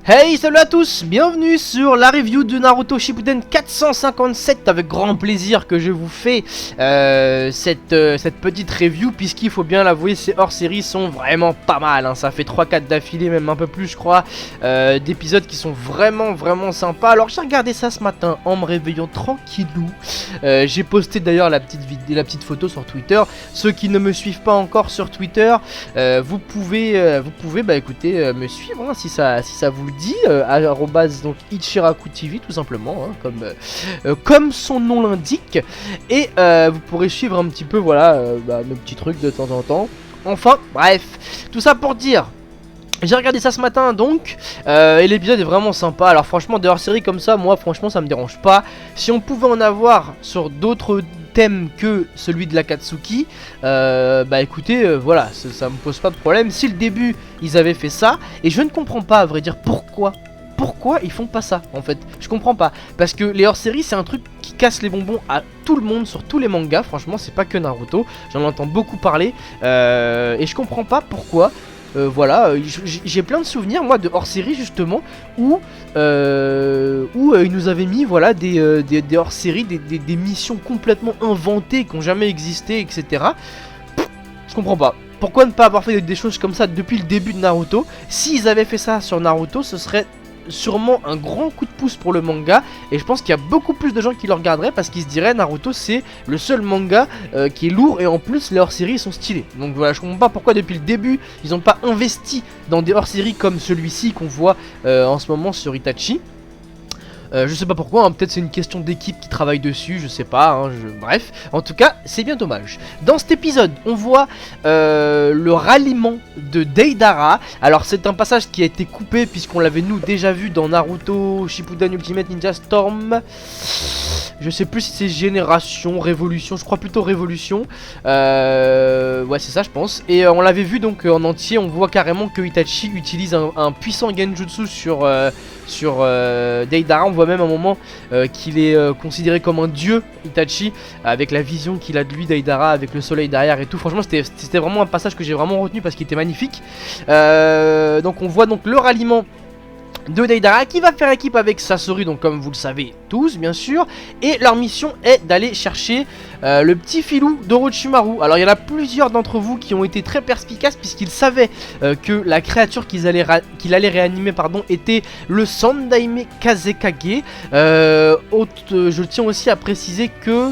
Hey, salut à tous, bienvenue sur la review de Naruto Shippuden 457. Avec grand plaisir que je vous fais cette petite review, puisqu'il faut bien l'avouer, ces hors-séries sont vraiment pas mal, hein. Ça fait 3-4 d'affilée, même un peu plus je crois, d'épisodes qui sont vraiment sympas. Alors j'ai regardé ça ce matin en me réveillant tranquillou. J'ai posté d'ailleurs la petite photo sur Twitter. Ceux qui ne me suivent pas encore sur Twitter, vous pouvez écoutez, me suivre, hein, si ça vous dit, donc Ichiraku TV tout simplement, hein, comme son nom l'indique. Et vous pourrez suivre un petit peu, voilà, nos petits trucs de temps en temps. Enfin bref, tout ça pour dire, j'ai regardé ça ce matin donc, et l'épisode est vraiment sympa. Alors franchement, des hors-séries comme ça, moi franchement ça me dérange pas. Si on pouvait en avoir sur d'autres thème que celui de l'Akatsuki, écoutez, voilà, ça me pose pas de problème. Si le début ils avaient fait ça, et je ne comprends pas à vrai dire pourquoi ils font pas ça en fait, je comprends pas, parce que les hors-séries c'est un truc qui casse les bonbons à tout le monde sur tous les mangas, franchement c'est pas que Naruto, j'en entends beaucoup parler, et je comprends pas pourquoi. Voilà, j'ai plein de souvenirs moi de hors-série justement où ils nous avaient mis, voilà, des hors-séries, des missions complètement inventées qui n'ont jamais existé, etc. Je comprends pas. Pourquoi ne pas avoir fait des choses comme ça depuis le début de Naruto? S'ils avaient fait ça sur Naruto, ce serait sûrement un grand coup de pouce pour le manga, et je pense qu'il y a beaucoup plus de gens qui le regarderaient parce qu'ils se diraient Naruto c'est le seul manga qui est lourd, et en plus les hors-séries sont stylés. Donc voilà, je comprends pas pourquoi depuis le début ils n'ont pas investi dans des hors-séries comme celui-ci qu'on voit en ce moment sur Itachi. Je sais pas pourquoi, hein, peut-être c'est une question d'équipe qui travaille dessus, je sais pas, hein, bref, en tout cas c'est bien dommage. Dans cet épisode on voit le ralliement de Deidara. Alors c'est un passage qui a été coupé puisqu'on l'avait nous déjà vu dans Naruto Shippuden Ultimate Ninja Storm. Je sais plus si c'est Génération, Révolution, je crois plutôt Révolution. Ouais c'est ça je pense. Et on l'avait vu donc en entier, on voit carrément que Itachi utilise un puissant genjutsu sur Deidara. On voit même un moment qu'il est considéré comme un dieu, Itachi, avec la vision qu'il a de lui, Deidara, avec le soleil derrière et tout. Franchement c'était vraiment un passage que j'ai vraiment retenu parce qu'il était magnifique. Donc on voit donc le ralliement de Deidara qui va faire équipe avec Sasori, donc comme vous le savez tous bien sûr, et leur mission est d'aller chercher le petit filou d'Orochimaru. Alors il y en a plusieurs d'entre vous qui ont été très perspicaces puisqu'ils savaient que la créature qu'il allait réanimer était le Sandaime Kazekage. Je tiens aussi à préciser que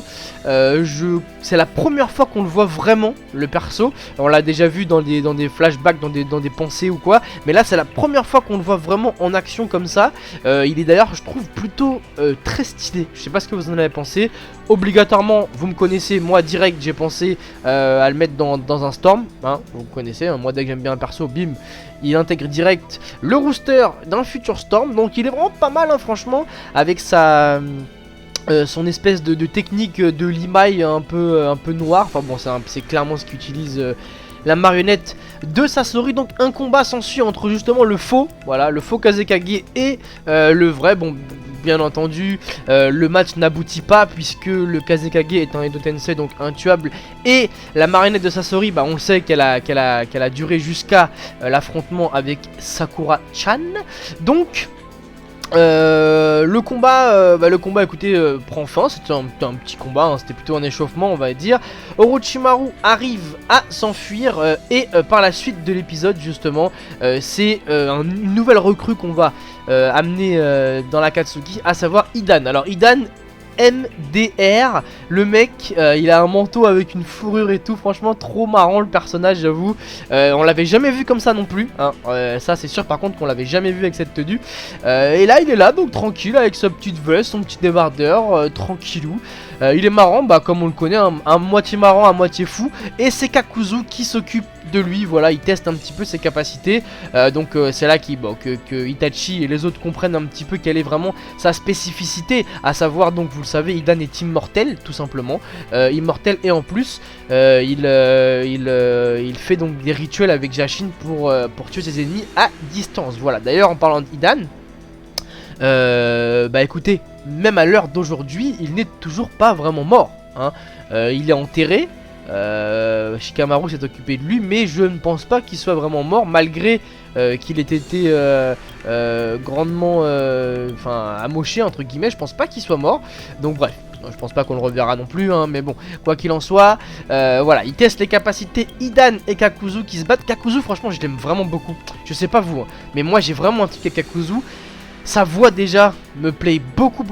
c'est la première fois qu'on le voit vraiment, le perso. On l'a déjà vu dans des flashbacks, dans des pensées ou quoi, mais là c'est la première fois qu'on le voit vraiment en action comme ça. Il est d'ailleurs, je trouve, plutôt très stylé. Je sais pas ce que vous en avez pensé. Obligatoirement, vous me connaissez, moi direct j'ai pensé à le mettre dans un Storm, hein, vous connaissez, hein, moi dès que j'aime bien un perso, bim, il intègre direct le rooster d'un futur Storm. Donc il est vraiment pas mal, hein, franchement, avec son espèce de technique de limaille un peu noire. Enfin bon, c'est clairement ce qu'utilise la marionnette de Sasori. Donc un combat s'ensuit entre justement le faux Kazekage et le vrai. Bon, bien entendu, le match n'aboutit pas puisque le Kazekage est un Edo Tensei, donc intuable, et la marionnette de Sasori, on sait qu'elle a duré jusqu'à l'affrontement avec Sakura-chan. Donc le combat écoutez, prend fin. C'était un petit combat, hein, c'était plutôt un échauffement on va dire. Orochimaru arrive à s'enfuir et par la suite de l'épisode justement c'est une nouvelle recrue qu'on va amener dans l'Akatsuki, à savoir Hidan. Alors Hidan MDR, le mec il a un manteau avec une fourrure et tout, franchement trop marrant le personnage, j'avoue. On l'avait jamais vu comme ça non plus, hein. Ça c'est sûr par contre qu'on l'avait jamais vu avec cette tenue. Et là il est là donc tranquille avec sa petite veste, son petit débardeur, tranquillou. Il est marrant, comme on le connaît, un moitié marrant, un moitié fou. Et c'est Kakuzu qui s'occupe de lui, voilà, il teste un petit peu ses capacités. Donc c'est là que Itachi et les autres comprennent un petit peu quelle est vraiment sa spécificité. À savoir, donc vous le savez, Hidan est immortel, tout simplement. Immortel, et en plus il fait donc des rituels avec Jashin pour tuer ses ennemis à distance. Voilà, d'ailleurs en parlant d'Hidan, écoutez, même à l'heure d'aujourd'hui il n'est toujours pas vraiment mort, hein. Il est enterré, Shikamaru s'est occupé de lui, mais je ne pense pas qu'il soit vraiment mort, malgré qu'il ait été grandement amoché entre guillemets. Je pense pas qu'il soit mort, donc bref. Je pense pas qu'on le reverra non plus, hein, mais bon, quoi qu'il en soit, voilà, il teste les capacités Hidan et Kakuzu qui se battent. Kakuzu, franchement, je l'aime vraiment beaucoup. Je sais pas vous, hein, mais moi j'ai vraiment un truc avec Kakuzu. Sa voix déjà me plaît beaucoup.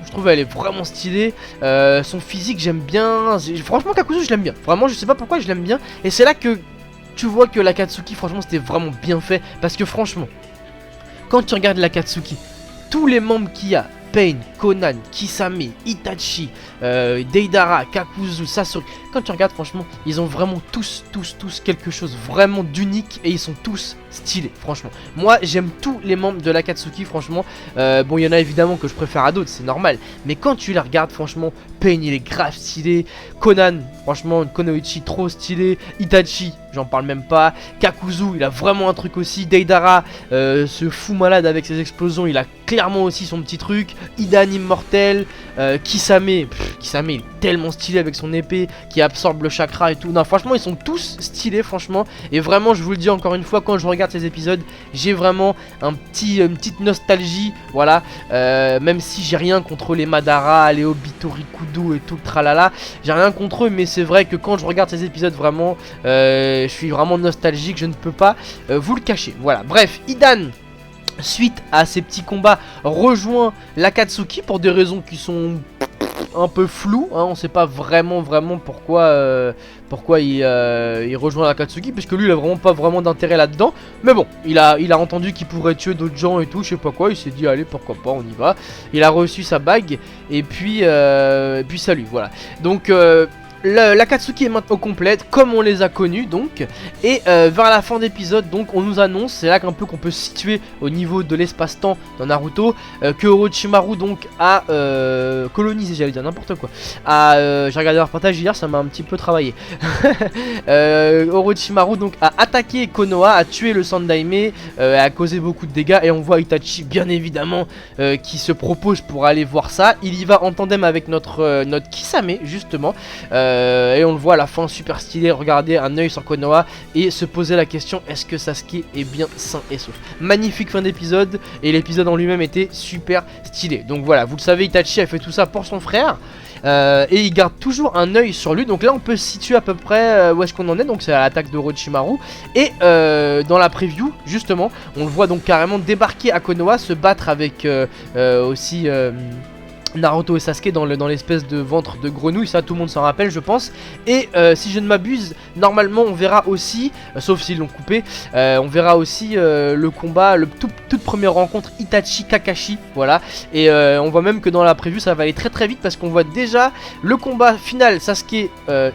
Je trouve elle est vraiment stylée. Son physique j'aime bien. Franchement Kakuzu je l'aime bien. Vraiment je sais pas pourquoi je l'aime bien. Et c'est là que tu vois que l'Akatsuki franchement c'était vraiment bien fait. Parce que franchement quand tu regardes l'Akatsuki, tous les membres qu'il y a, Pain, Conan, Kisame, Itachi, Deidara, Kakuzu, Sasori. Quand tu regardes franchement, ils ont vraiment tous quelque chose vraiment d'unique et ils sont tous stylés franchement. Moi j'aime tous les membres de l'Akatsuki franchement. Bon il y en a évidemment que je préfère à d'autres, c'est normal. Mais quand tu les regardes franchement, Pain il est grave stylé. Conan, franchement Konoichi trop stylé. Itachi, j'en parle même pas. Kakuzu, il a vraiment un truc aussi. Deidara, ce fou malade avec ses explosions, il a clairement aussi son petit truc. Hidan immortel. Kisame, Kisame il est tellement stylé avec son épée qui absorbe le chakra et tout. Non franchement ils sont tous stylés franchement. Et vraiment je vous le dis encore une fois, quand je regarde ces épisodes, j'ai vraiment une petite nostalgie. Voilà, même si j'ai rien contre les Madara, les Obito Rikudo et tout le tralala, j'ai rien contre eux, mais c'est vrai que quand je regarde ces épisodes vraiment, je suis vraiment nostalgique, je ne peux pas vous le cacher. Voilà, bref, Hidan, suite à ces petits combats, rejoint l'Akatsuki pour des raisons qui sont un peu floues, hein. On sait pas vraiment pourquoi il rejoint l'Akatsuki, puisque lui il a vraiment pas vraiment d'intérêt là-dedans. Mais bon, il a entendu qu'il pourrait tuer d'autres gens et tout, je sais pas quoi, il s'est dit allez pourquoi pas, on y va. Il a reçu sa bague et puis salut, voilà. Donc l'Akatsuki est maintenant complète comme on les a connus donc. Et vers la fin d'épisode donc on nous annonce, c'est là qu'un peu qu'on peut se situer au niveau de l'espace-temps dans Naruto, que Orochimaru donc a colonisé, j'allais dire n'importe quoi, j'ai regardé leur partage hier, ça m'a un petit peu travaillé. Orochimaru donc a attaqué Konoha, a tué le Sandaime, a causé beaucoup de dégâts. Et on voit Itachi bien évidemment qui se propose pour aller voir ça. Il y va en tandem avec notre Kisame justement. Et on le voit à la fin, super stylé, regarder un œil sur Konoha et se poser la question, est-ce que Sasuke est bien sain et sauf. Magnifique fin d'épisode, et l'épisode en lui-même était super stylé. Donc voilà, vous le savez, Itachi a fait tout ça pour son frère. Et il garde toujours un œil sur lui. Donc là on peut se situer à peu près où est-ce qu'on en est. Donc c'est à l'attaque de Orochimaru. Et dans la preview justement, on le voit donc carrément débarquer à Konoha, se battre avec aussi Naruto et Sasuke dans l'espèce de ventre de grenouille. Ça tout le monde s'en rappelle je pense. Et si je ne m'abuse, normalement on verra aussi, sauf s'ils l'ont coupé, on verra aussi le combat, toute première rencontre Itachi Kakashi. Voilà. Et on voit même que dans la preview ça va aller très vite, parce qu'on voit déjà le combat final Sasuke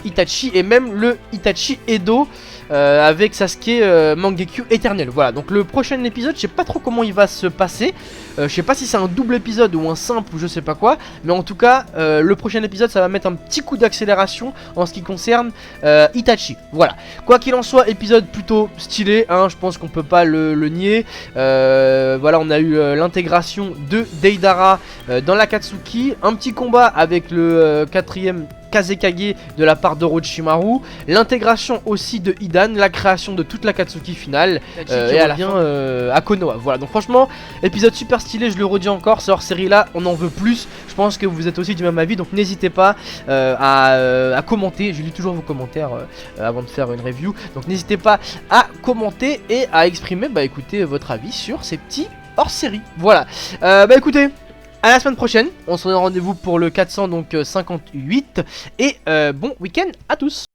Itachi, et même le Itachi Edo avec Sasuke Mangekyo éternel. Voilà, donc le prochain épisode je sais pas trop comment il va se passer. Je sais pas si c'est un double épisode ou un simple ou je sais pas quoi, mais en tout cas le prochain épisode ça va mettre un petit coup d'accélération en ce qui concerne Itachi. Voilà, quoi qu'il en soit, épisode plutôt stylé, hein, je pense qu'on peut pas le nier. Voilà, on a eu l'intégration de Deidara dans l'Akatsuki, un petit combat avec le quatrième Kazekage de la part d'Orochimaru, l'intégration aussi de Hidan, la création de toute l'Akatsuki finale, et à la fin à Konoha. Voilà, donc franchement épisode super stylé, je le redis encore, ce hors série là on en veut plus. Je pense que vous êtes aussi du même avis, donc n'hésitez pas à commenter. Je lis toujours vos commentaires avant de faire une review, donc n'hésitez pas à commenter et à exprimer écoutez, votre avis sur ces petits hors série. Voilà, écoutez, à la semaine prochaine, on se donne rendez-vous pour le 458 et bon week-end à tous.